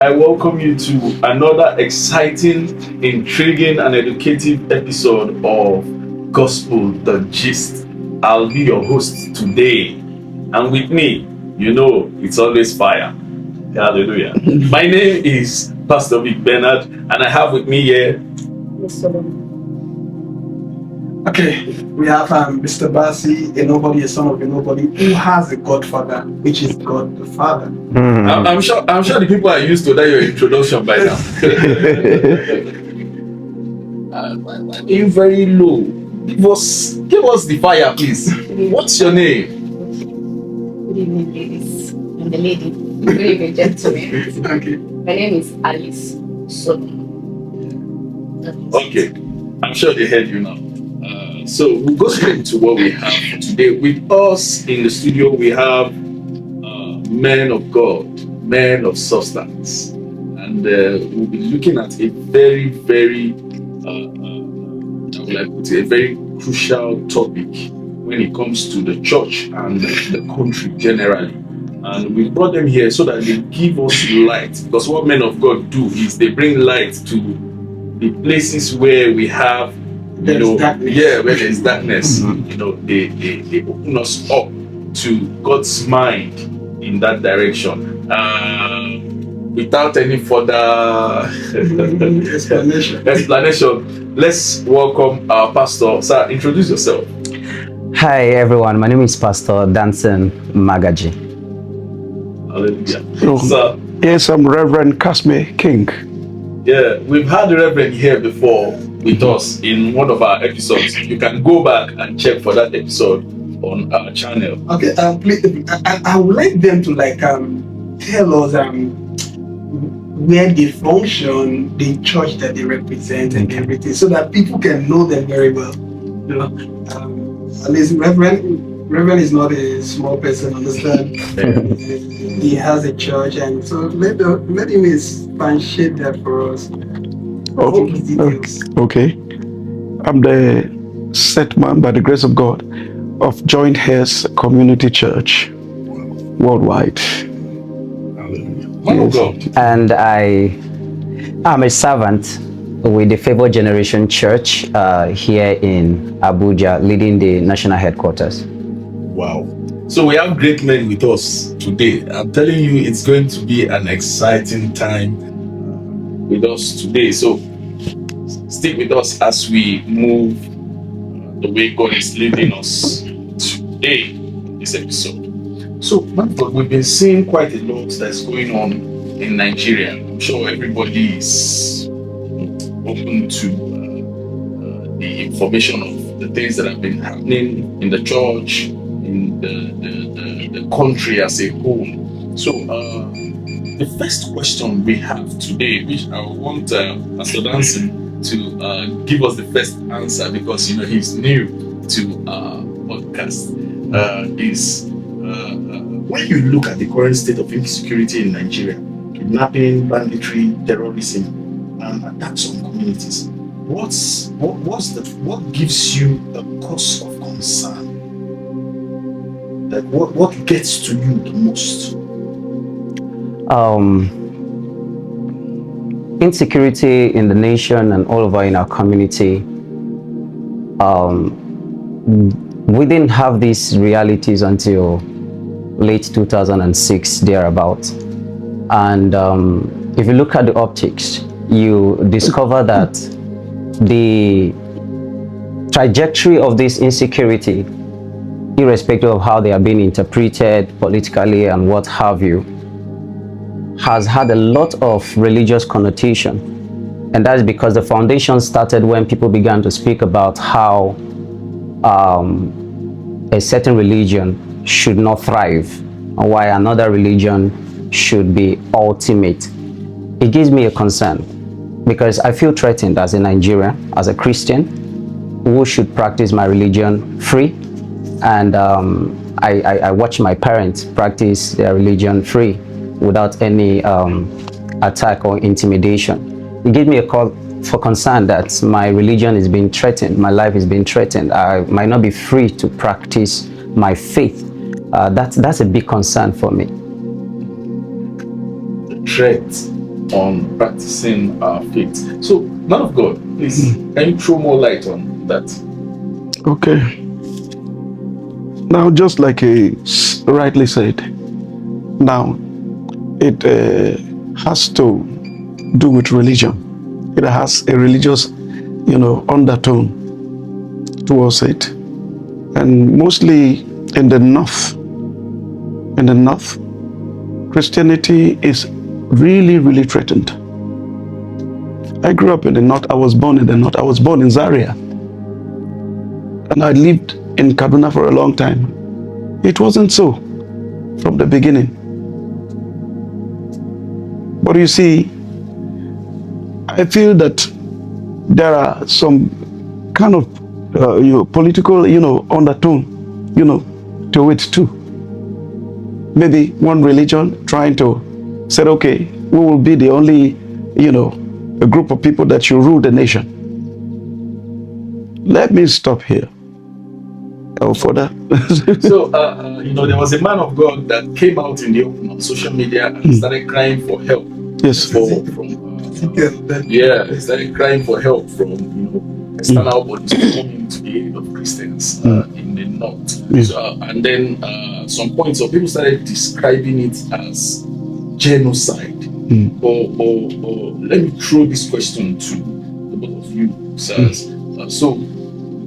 I welcome you to another exciting, intriguing, and educative episode of Gospel.gist. I'll be your host today, and with me, you know, it's always fire. Hallelujah. My name is Pastor Vic Bernard, and I have with me here. Okay, we have Mr. Basi, a nobody, a son of a nobody, who has a godfather, which is God the Father. I'm sure the people are used to that your introduction by now. You're very low. Give us the fire, please. What's your name? Good evening, ladies. I'm the lady. Good evening, gentlemen. Okay. My name is Alice Solomon. Okay, I'm sure they heard you now. So we'll go straight into what we have today. With us in the studio, we have men of God, men of substance, and we'll be looking at a very, very, a very crucial topic when it comes to the church and the country generally. And we brought them here so that they give us light, because what men of God do is they bring light to the places where we have, where there's darkness. They open us up to God's mind in that direction. Without any further explanation, let's welcome our pastor. Sir, introduce yourself. Hi everyone, my name is Pastor Danson Magaji. Hallelujah. So, yes, I'm Reverend Kasme King. Yeah, we've had the Reverend here before with us in one of our episodes. You can go back and check for that episode on our channel. Okay, please, I would like them to tell us where they function, the church that they represent, and everything, so that people can know them very well. You know, at least Reverend is not a small person. Understand? He has a church, and so let him expatiate that for us. Okay. I'm the set man, by the grace of God, of Joint Heirs Community Church worldwide. Yes. And I am a servant with the Favor Generation Church here in Abuja, leading the national headquarters. Wow. So we have great men with us today. I'm telling you, it's going to be an exciting time with us today. So stick with us as we move the way God is leading us today in this episode. So, man, but we've been seeing quite a lot that's going on in Nigeria. I'm sure everybody is open to the information of the things that have been happening in the church, in the country as a whole. So, the first question we have today, which I want Pastor Danson to give us the first answer, because he's new to our podcast, is when you look at the current state of insecurity in Nigeria, kidnapping, banditry, terrorism, and attacks on communities, what gives you a cause of concern? Like what gets to you the most? Insecurity in the nation and all over in our community. We didn't have these realities until late 2006, thereabout. And if you look at the optics, you discover that the trajectory of this insecurity, irrespective of how they are being interpreted politically and what have you, has had a lot of religious connotation. And that is because the foundation started when people began to speak about how a certain religion should not thrive, and why another religion should be ultimate. It gives me a concern, because I feel threatened as a Nigerian, as a Christian, who should practice my religion free. And I watch my parents practice their religion free without any attack or intimidation. It gives me a call for concern that my religion is being threatened, my life is being threatened. I might not be free to practice my faith. That's a big concern for me. The threat on practicing our faith. So, man of God, please, can you throw more light on that? Okay. Now, just like he rightly said, now it has to do with religion. It has a religious, undertone towards it, and mostly in the north. In the north, Christianity is really, really threatened. I grew up in the north. I was born in the north. I was born in Zaria, and I lived in Kaduna for a long time. It wasn't so from the beginning. But you see, I feel that there are some kind of political, undertone, to it too. Maybe one religion trying to say, okay, we will be the only, a group of people that should rule the nation. Let me stop here. Further. So, there was a man of God that came out in the open on social media and started crying for help. Yes. He started crying for help from external bodies coming to the aid of Christians in the north. Yes. So, and then some points of people started describing it as genocide. Or let me throw this question to the both of you, sirs. So,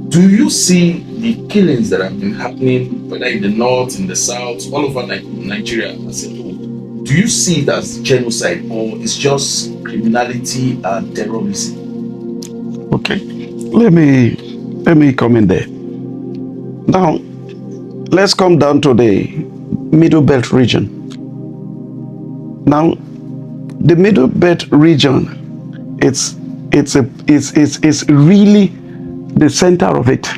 do you see the killings that have been happening, whether in the north, in the south, all over Nigeria as a whole? Do you see it as genocide, or it's just criminality and terrorism? Okay, let me come in there. Now, let's come down to the Middle Belt region. Now, the Middle Belt region, it's really the center of it.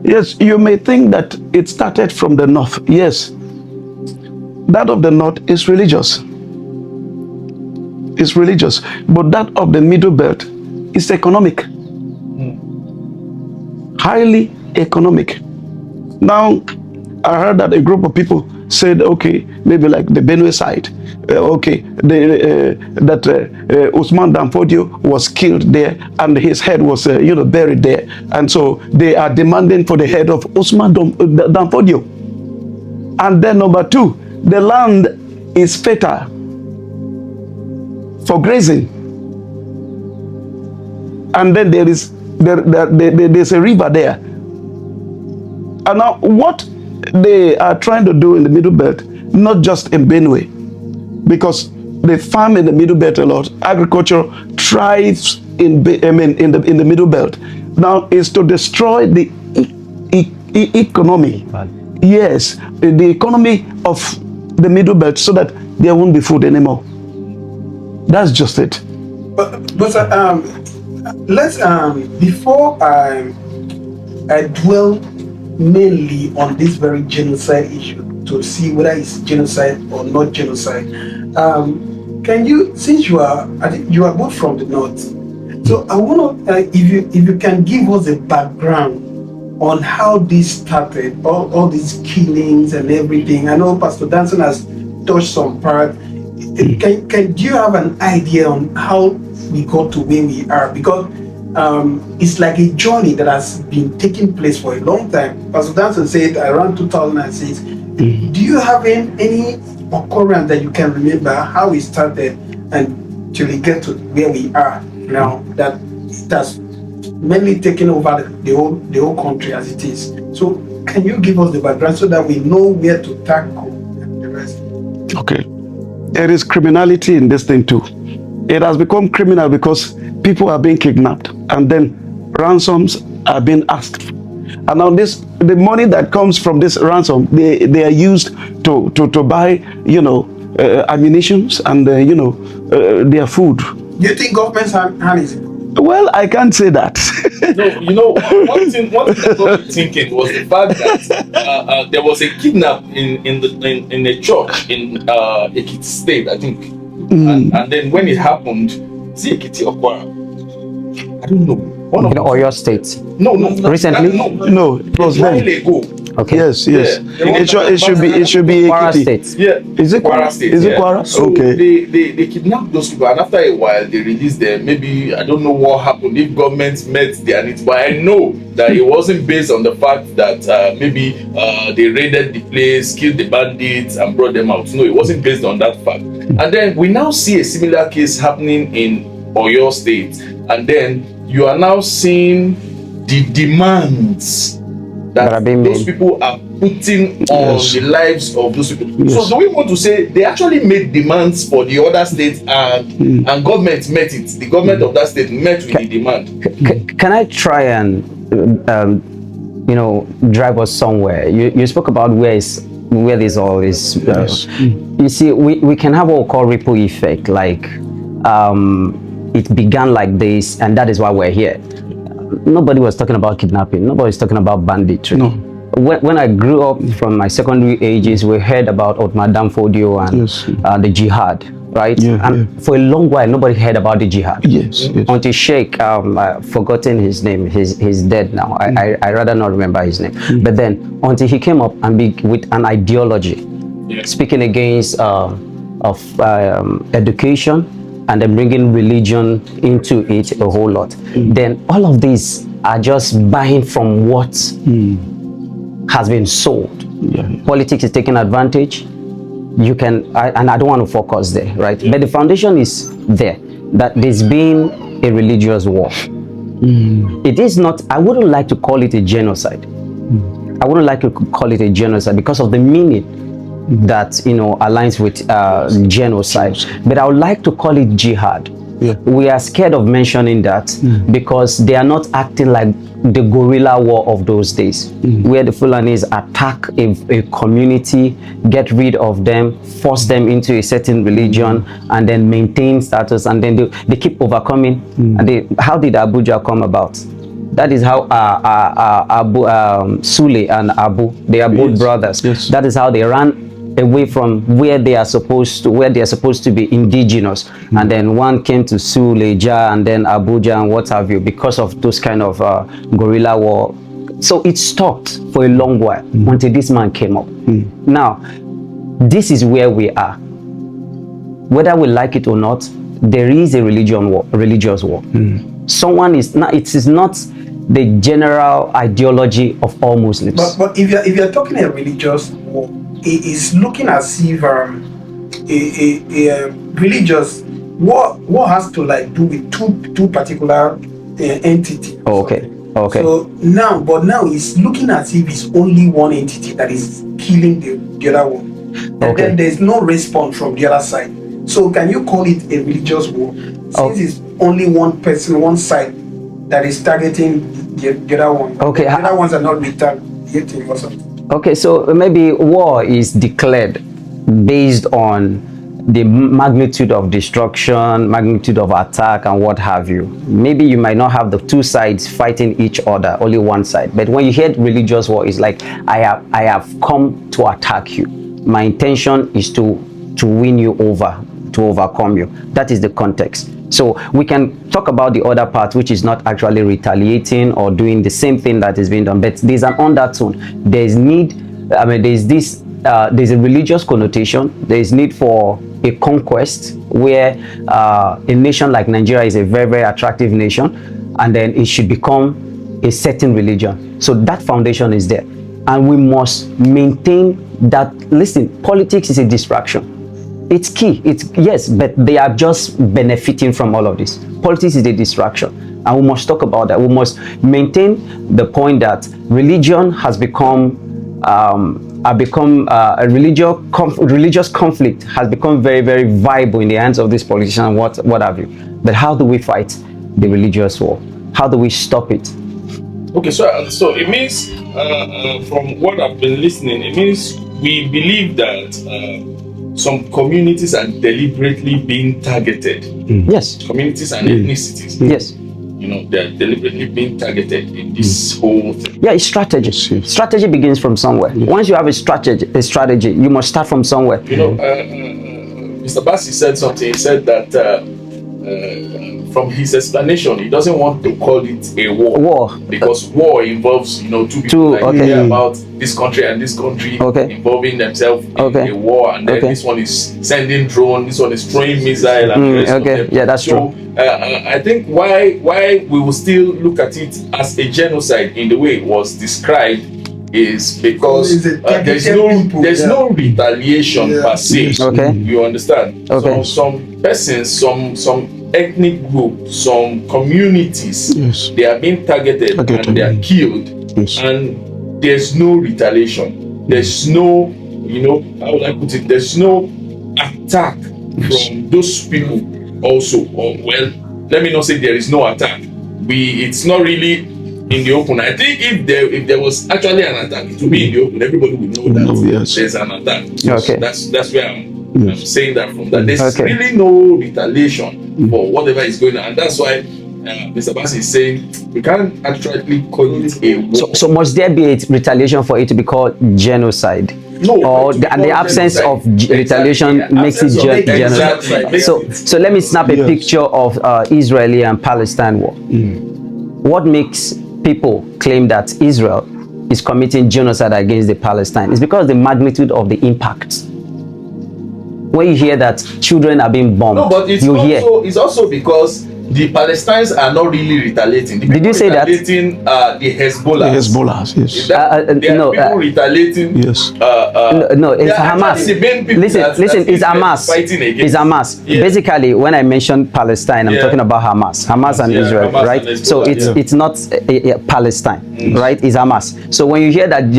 Yes, you may think that it started from the north. Yes, that of the north is religious. It's religious, but that of the Middle Belt is economic. Highly economic. Now, I heard that a group of people said, okay, maybe like the Benue side, that Usman Danfodio was killed there and his head was, buried there. And so they are demanding for the head of Usman Danfodio. And then number two, the land is fertile for grazing. And then there's a river there. And now what they are trying to do in the Middle Belt, not just in Benue, because they farm in the Middle Belt a lot. Agriculture thrives in the Middle Belt. Now is to destroy the economy. Yes, the economy of the Middle Belt, so that there won't be food anymore. That's just it. But let's before I dwell mainly on this very genocide issue to see whether it's genocide or not genocide. Can you, since you are both from the north, so I want to, if you can give us a background on how this started, all these killings and everything. I know Pastor Danson has touched some part. Do you have an idea on how we got to where we are? Because it's like a journey that has been taking place for a long time. Pastor Danson said around 2006. Do you have any occurrence that you can remember how it started until we get to where we are now, that it has mainly taken over the whole country as it is? So can you give us the background so that we know where to tackle and the rest? Okay. There is criminality in this thing too. It has become criminal because people are being kidnapped and then ransoms are being asked. And now the money that comes from this ransom, they are used to buy, ammunitions and, their food. Do you think government's hand is? Well, I can't say that. No, one thing that got me thinking was the fact that there was a kidnap in a church in Ekiti State, I think. And then when it happened, is it Ekiti or Kwara? I don't know. In Oyo State. No. Recently? No, it was a while then. ago. Okay. Yes. Yeah. It should be Kwara Ekiti. State. Yeah, Is it Kwara State? Is it yeah. Kwara? So Okay. they kidnapped those people, and after a while they released them. Maybe I don't know what happened, if government met their needs, but I know that it wasn't based on the fact that maybe they raided the place, killed the bandits, and brought them out. No, it wasn't based on that fact. And then we now see a similar case happening in Oyo State, and then you are now seeing the demands That are that being those made. people are putting on Yes. the lives of those people. Yes. So do we want to say they actually made demands for the other states, and government met it? The government of that state met with the demand. Can I try and drive us somewhere? You spoke about where this all is. Yes. You see, we can have what we call ripple effect. Like it began like this, and that is why we're here. Nobody was talking about kidnapping. Nobody was talking about banditry. No. When I grew up from my secondary ages, we heard about Madame Fodio and Yes. The jihad, right? Yeah, and for a long while, nobody heard about the jihad. Yes. Until Sheikh, I've forgotten his name. He's dead now. I rather not remember his name. But then until he came up and with an ideology, speaking against education, and then bringing religion into it a whole lot. Then all of these are just buying from what has been sold. Yeah. Politics is taking advantage. You can, and I don't want to focus there, right? But the foundation is there, that there's been a religious war. It is not, I wouldn't like to call it a genocide. I wouldn't like to call it a genocide because of the meaning that aligns with genocide, but I would like to call it jihad. Yeah. We are scared of mentioning that because they are not acting like the guerrilla war of those days, where the Fulanis attack a community, get rid of them, force them into a certain religion, and then maintain status, and then they keep overcoming. And how did Abuja come about? That is how Sule and Abu, they are both brothers. Yes. That is how they ran away from where they are supposed to be indigenous, and then one came to Suleja and then Abuja and what have you, because of those kind of guerrilla war. So it stopped for a long while until this man came up. Now, this is where we are. Whether we like it or not, there is a religious war. Someone is not. It is not the general ideology of all Muslims. But if you're talking a religious war, it is looking as if a religious war has to do with two particular entity. Okay. So now it's looking as if it's only one entity that is killing the other one, and then there's no response from the other side. So can you call it a religious war since it's only one person, one side that is targeting the other one? Okay. The other ones are not retaliating or something. Okay, so maybe war is declared based on the magnitude of destruction, magnitude of attack, and what have you. Maybe you might not have the two sides fighting each other, only one side. But when you hear religious war, it's like I have come to attack you. My intention is to win you over, to overcome you. That is the context. So we can talk about the other part, which is not actually retaliating or doing the same thing that is being done, but there's an undertone. There's need, there's a religious connotation. There's need for a conquest where a nation like Nigeria is a very, very attractive nation, and then it should become a certain religion. So that foundation is there. And we must maintain that. Listen, politics is a distraction. It's key. Yes, but they are just benefiting from all of this. Politics is a distraction, and we must talk about that. We must maintain the point that religion has become a religious conflict has become very, very viable in the hands of these politicians. What have you? But how do we fight the religious war? How do we stop it? Okay, so it means from what I've been listening, it means we believe that some communities are deliberately being targeted. Yes. Communities and ethnicities. Yes. They're deliberately being targeted in this whole thing. Yeah, it's strategy. Strategy begins from somewhere. Once you have a strategy, you must start from somewhere. Mr. Bassi said something. He said that from his explanation, he doesn't want to call it a war. Because war involves, two people care about this country and this country involving themselves in a war, and then this one is sending drone, this one is throwing missile, and the rest of them. Yeah, that's true. I think why we will still look at it as a genocide in the way it was described is because there's no retaliation per se. You understand? So some persons, some ethnic groups, some communities, they are being targeted and they are killed, and there's no retaliation. There's no, how would I put it? There's no attack from those people also. Or, well, let me not say there is no attack. It's not really in the open. I think if there was actually an attack, it would be in the open. Everybody would know that there's an attack. That's where I'm saying that from. That there's really no retaliation for whatever is going on, and that's why Mr. Bass is saying we can't actually call it a war. So must there be a retaliation for it to be called genocide? No, or the absence of retaliation makes it genocide. So let me snap a picture of Israeli and Palestine war. What makes people claim that Israel is committing genocide against the Palestine? It's because the magnitude of the impact. When you hear that children are being bombed, no, but it's also because the Palestinians are not really retaliating. Did you say that? Retaliating the Hezbollah. The Hezbollah, yes. People retaliating. Yes. No, it's Hamas. Listen, it's Hamas. It's Hamas. Yes. Basically, when I mention Palestine, I'm talking about Hamas and Israel, Hamas right? And so it's not Palestine, right? It's Hamas. So when you hear that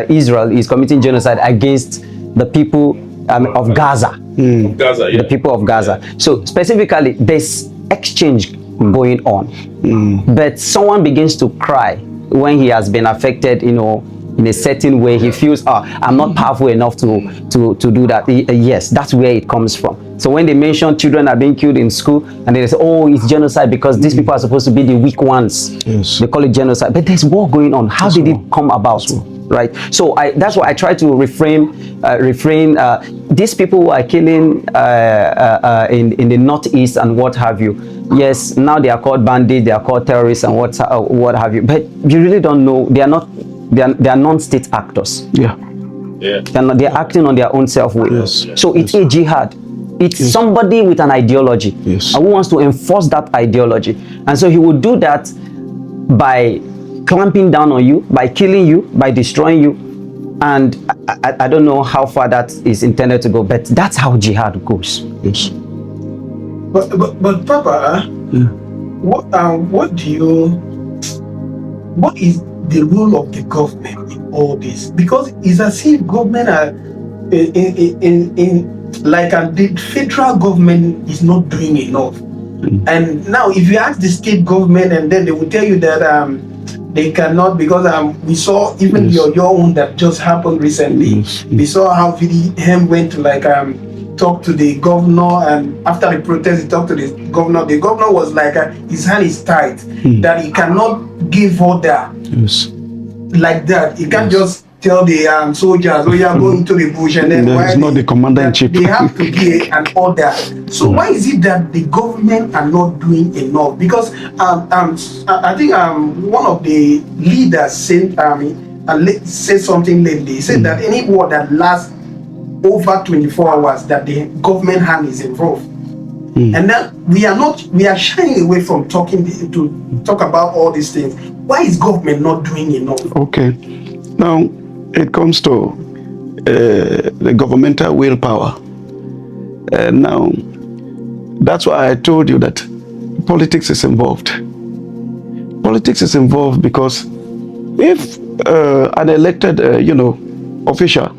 Israel is committing genocide against the people of Gaza, the people of Gaza. So specifically, there's exchange going on, but someone begins to cry when he has been affected, in a certain way. He feels, I'm not powerful enough to do that. Yes, that's where it comes from. So when they mention children are being killed in school, and they say, it's genocide because these people are supposed to be the weak ones. They call it genocide, but there's war going on. How did it come about? Right, so that's why I try to refrain. These people who are killing in the northeast and what have you. Yes, now they are called bandits, they are called terrorists, and what have you. But you really don't know. They are non-state actors. They're acting on their own self-will. So it's a jihad. It's somebody with an ideology and who wants to enforce that ideology, and so he will do that by clamping down on you, by killing you, by destroying you. And I don't know how far that is intended to go, but that's how jihad goes. But Papa, what is the role of the government in all this? Because it's as if government are the federal government is not doing enough. And now if you ask the state government, and then they will tell you that they cannot, because we saw even your own that just happened recently. We saw how VDM went to talk to the governor, and after the protest he talked to the governor. The governor was like his hand is tight, that he cannot give order like that. He can't just tell the soldiers, you are going to the bush, and then it's not the commander-in-chief. They have to give an order. So why is it that the government are not doing enough? Because I think one of the leaders said something lately. He said that any war that lasts over 24 hours, that the government hand is involved. And then we are shying away from talk about all these things. Why is government not doing enough? Okay, now it comes to the governmental willpower. Now, that's why I told you that politics is involved. Politics is involved because if an elected, official,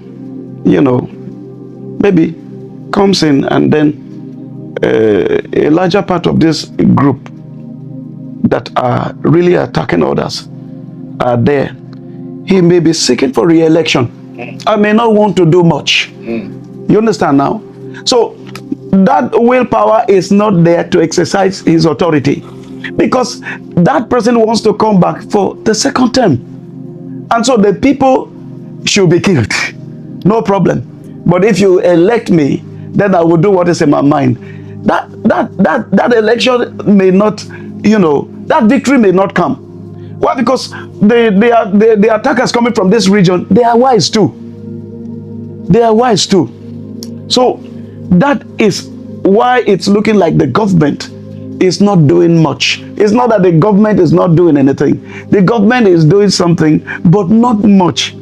maybe comes in, and then a larger part of this group that are really attacking others are there, he may be seeking for re-election. I may not want to do much. You understand now? So that willpower is not there to exercise his authority, because that person wants to come back for the second term. And so the people should be killed. No problem. But if you elect me, then I will do what is in my mind. That that election may not, that victory may not come. Why? Because the attackers coming from this region, they are wise too. They are wise too. So that is why it's looking like the government is not doing much. It's not that the government is not doing anything. The government is doing something, but not much,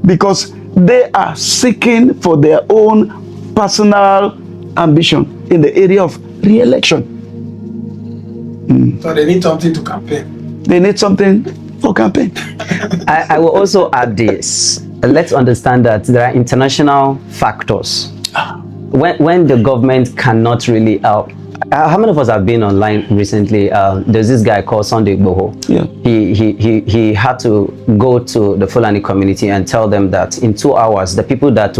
because they are seeking for their own personal ambition in the area of re-election. So they need something to campaign. They need something for campaign. I will also add this. Let's understand that there are international factors. When the government cannot really help. How many of us have been online recently? There's this guy called Sunday Igboho. Yeah. He had to go to the Fulani community and tell them that in 2 hours, the people that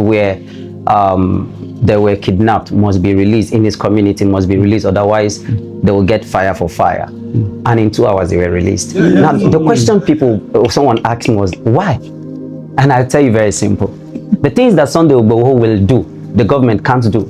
were kidnapped must be released in his community, must be released, otherwise they will get fire for fire. And in 2 hours they were released. Now the question someone asked me was, why? And I'll tell you very simple. The things that Sunday Igboho will do, the government can't do.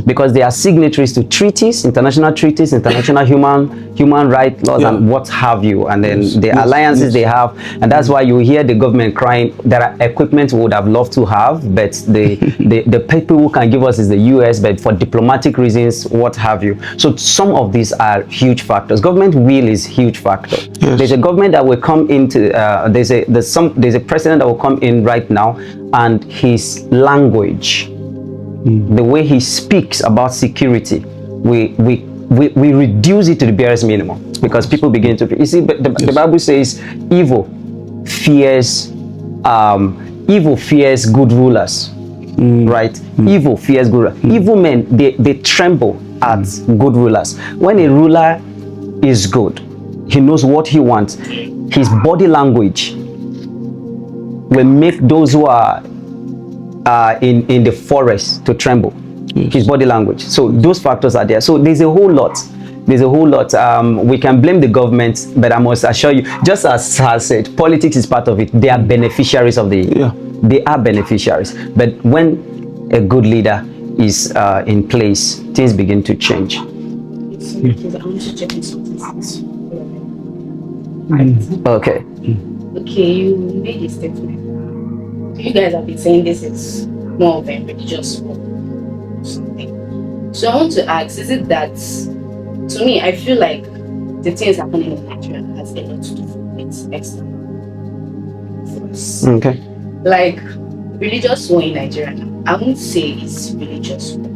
Because they are signatories to treaties, international human rights laws, and what have you. And then the alliances they have. And that's why you hear the government crying, there are equipment we would have loved to have, but the people who can give us is the US, but for diplomatic reasons, what have you. So some of these are huge factors. Government will is huge factor. Yes. There's a government that will come into, there's a president that will come in right now, and his language, the way he speaks about security, we reduce it to the barest minimum, because people begin to, you see, the Bible says evil fears good rulers, right? Evil fears good rulers. Evil men, they tremble at good rulers. When a ruler is good, he knows what he wants. His body language will make those who are in the forest to tremble. His body language. So those factors are there. So there's a whole lot. We can blame the government, but I must assure you, just as has said, politics is part of it. They are beneficiaries of they are beneficiaries. But when a good leader is in place, things begin to change. I want to check in something. Okay. Okay, you made a statement. You guys have been saying this is more of a religious war or something. So I want to ask, is it that, to me, I feel like the things happening in Nigeria has a lot to do with external force. Okay. Like, religious war in Nigeria now, I won't say it's religious war.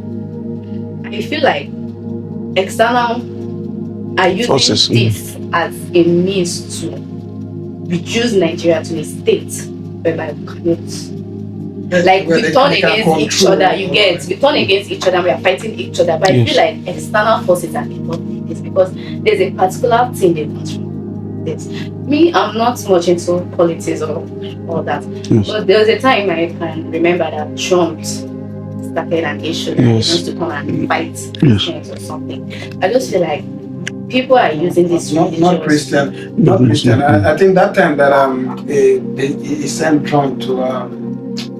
I feel like external are using Forces. this as a means to reduce Nigeria to a state whereby we cannot, like, we turn against each other. We turn against each other. We are fighting each other. But I feel like external forces are involved in this, because there's a particular thing they want from this. Me, I'm not much into politics or all that. Yes. But there was a time I can remember that Trump started an issue that he wants to come and fight Christians or something. I just feel like people are using this not Christian. I think that time that he sent Trump to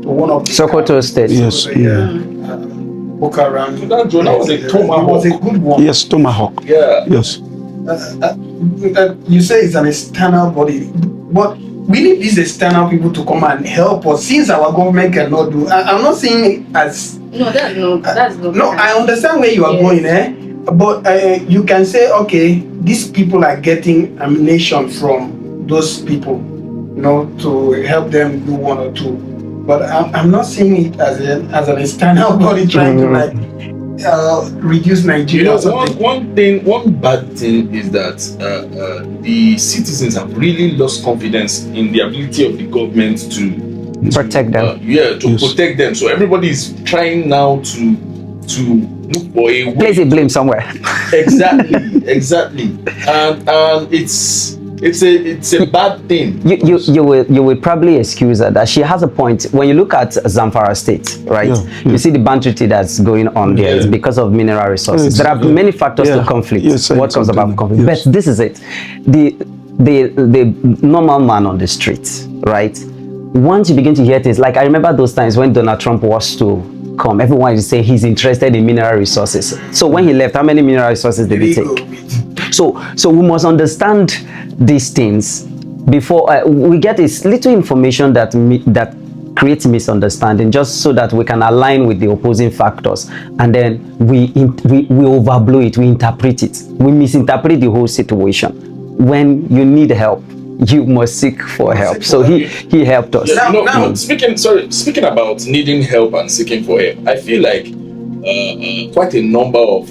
one of the Sokoto State. Yes. Boko Haram. That was a tomahawk. It was a good one. Yes, tomahawk. Yeah. Yes. You say it's an external body, but we need these external people to come and help us, since our government cannot do. I'm not saying it as that's no. no. I understand where you are going, but you can say, okay, these people are getting ammunition from those people, to help them do one or two. But I'm not seeing it as an external body trying to reduce Nigeria. One bad thing is that the citizens have really lost confidence in the ability of the government to Protect them. protect them. So everybody is trying now to look for a way. Place the blame somewhere. Exactly. And it's a bad thing. You will probably excuse her that she has a point. When you look at Zamfara State, right? You see the banditry that's going on there. It's because of mineral resources. There are many factors to conflict. What comes about conflict? But this is it. The normal man on the street, right? Once you begin to hear things, like I remember those times when Donald Trump was to come. Everyone is saying he's interested in mineral resources. So when he left, how many mineral resources did he take? So we must understand these things before we get this little information that creates misunderstanding, just so that we can align with the opposing factors, and then we overblow it, we interpret it, we misinterpret the whole situation. When you need help, you must seek for help. So he helped us. Yeah, speaking about needing help and seeking for help, I feel like quite a number of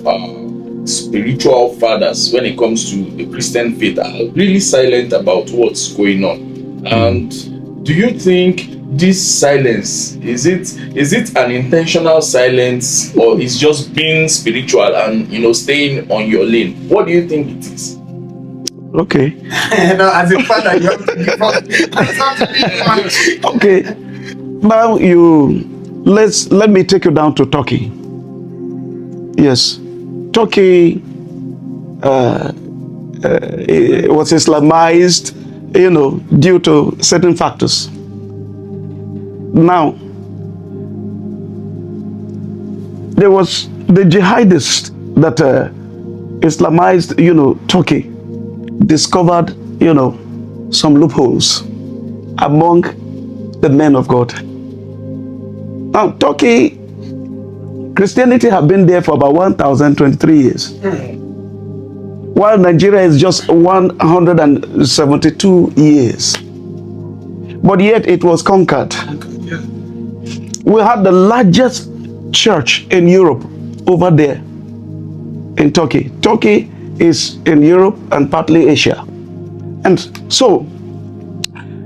spiritual fathers, when it comes to the Christian faith, are really silent about what's going on. And do you think this silence, is it an intentional silence, or is just being spiritual and staying on your lane? What do you think it is? Okay. No, as a father, you have to be Okay. Now let me take you down to Turkey. Yes, Turkey was Islamized, due to certain factors. Now, there was the jihadists that Islamized, Turkey, discovered, some loopholes among the men of God. Now, Turkey, Christianity have been there for about 1,023 years, while Nigeria is just 172 years. But yet it was conquered. We had the largest church in Europe over there in Turkey. Turkey is in Europe and partly Asia. And so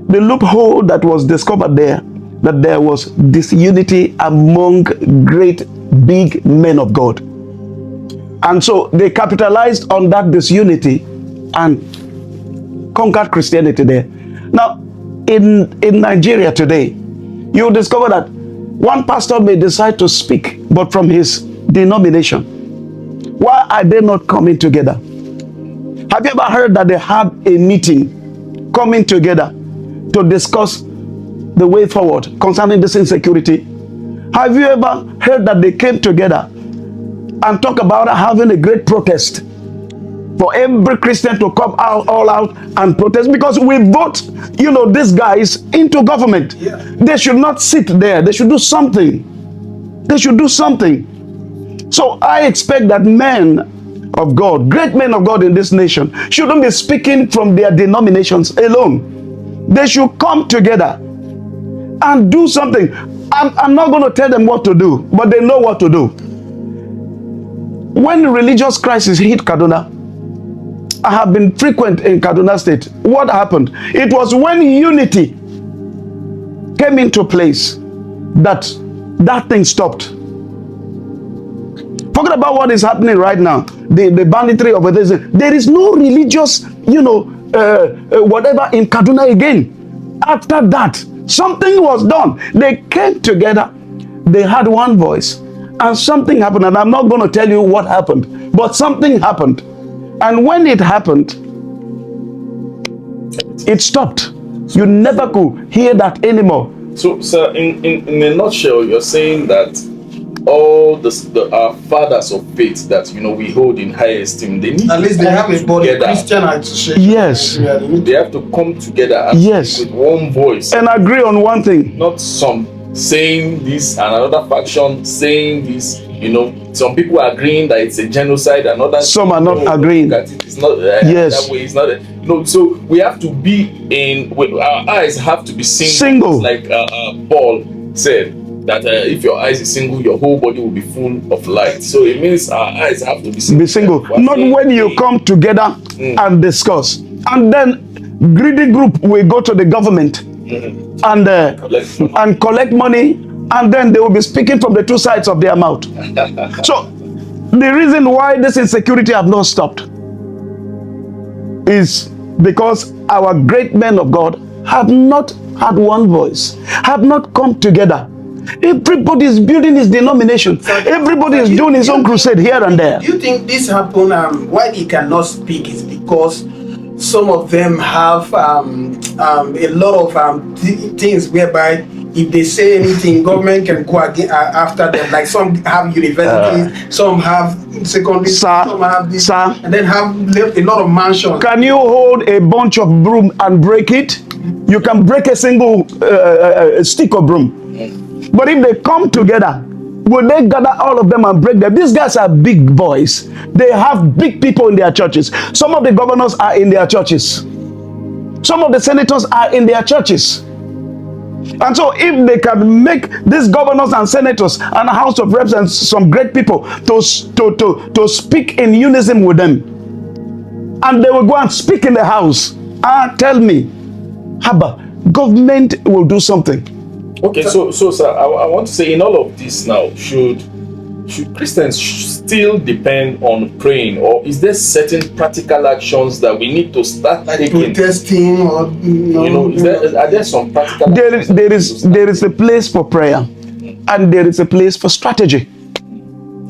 the loophole that was discovered there, that there was disunity among great big men of God. And so they capitalized on that disunity and conquered Christianity there. Now, in Nigeria today, you discover that one pastor may decide to speak, but from his denomination. Why are they not coming together? Have you ever heard that they have a meeting coming together to discuss the way forward concerning this insecurity? Have you ever heard that they came together and talk about having a great protest for every Christian to come all out and protest? Because we vote, these guys into government. Yeah. They should not sit there. They should do something. They should do something. So I expect that men of God, great men of God in this nation, shouldn't be speaking from their denominations alone. They should come together and do something. I'm not going to tell them what to do, but they know what to do. When the religious crisis hit Kaduna, I have been frequent in Kaduna State. What happened? It was when unity came into place that thing stopped. Forget about what is happening right now. The banditry of this. There is no religious, whatever in Kaduna again. After that, something was done. They came together. They had one voice. And something happened. And I'm not going to tell you what happened. But something happened. And when it happened, it stopped. You never could hear that anymore. So, sir, in a nutshell, you're saying that all our fathers of faith that we hold in high esteem, they need at least they have a body Christian association. Yes, they have to come together and with one voice and agree on one thing. Not some saying this and another faction saying this. Some people are agreeing that it's a genocide, and others some are not agreeing. It's not yes. That way. It's not. So we have to be our eyes have to be single. Like Paul said. That if your eyes is single, your whole body will be full of light. So it means our eyes have to be single. Not when you come together and discuss. And then greedy group will go to the government and collect money, and then they will be speaking from the two sides of their mouth. So the reason why this insecurity have not stopped is because our great men of God have not had one voice, have not come together. Everybody is building his denomination. Everybody is doing his own crusade here and there. Do you think this happened? Why they cannot speak is because some of them have a lot of things whereby if they say anything, government can go again after them. Like some have universities, some have secondary, some have this, and then have a lot of mansions. Can you hold a bunch of broom and break it? You can break a single stick of broom. But if they come together, will they gather all of them and break them? These guys are big boys. They have big people in their churches. Some of the governors are in their churches. Some of the senators are in their churches. And so if they can make these governors and senators and House of Reps and some great people to speak in unison with them, and they will go and speak in the house, tell me, Haba, government will do something. Okay, so sir, I want to say, in all of this now, should Christians still depend on praying, or is there certain practical actions that we need to start taking? Protesting, or are there some practical? There is a place for prayer, and there is a place for strategy.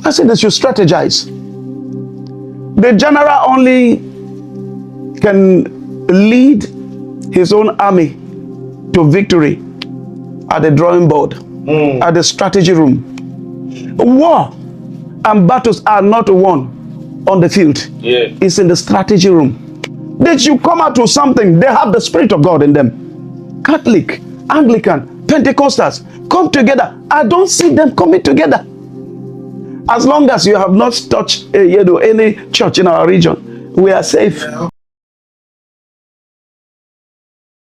I say they should strategize. The general only can lead his own army to victory at the drawing board, at the strategy room. War and battles are not won on the field. Yeah. It's in the strategy room. They should come out with something. They have the Spirit of God in them. Catholic, Anglican, Pentecostals, come together. I don't see them coming together. As long as you have not touched any church in our region, we are safe.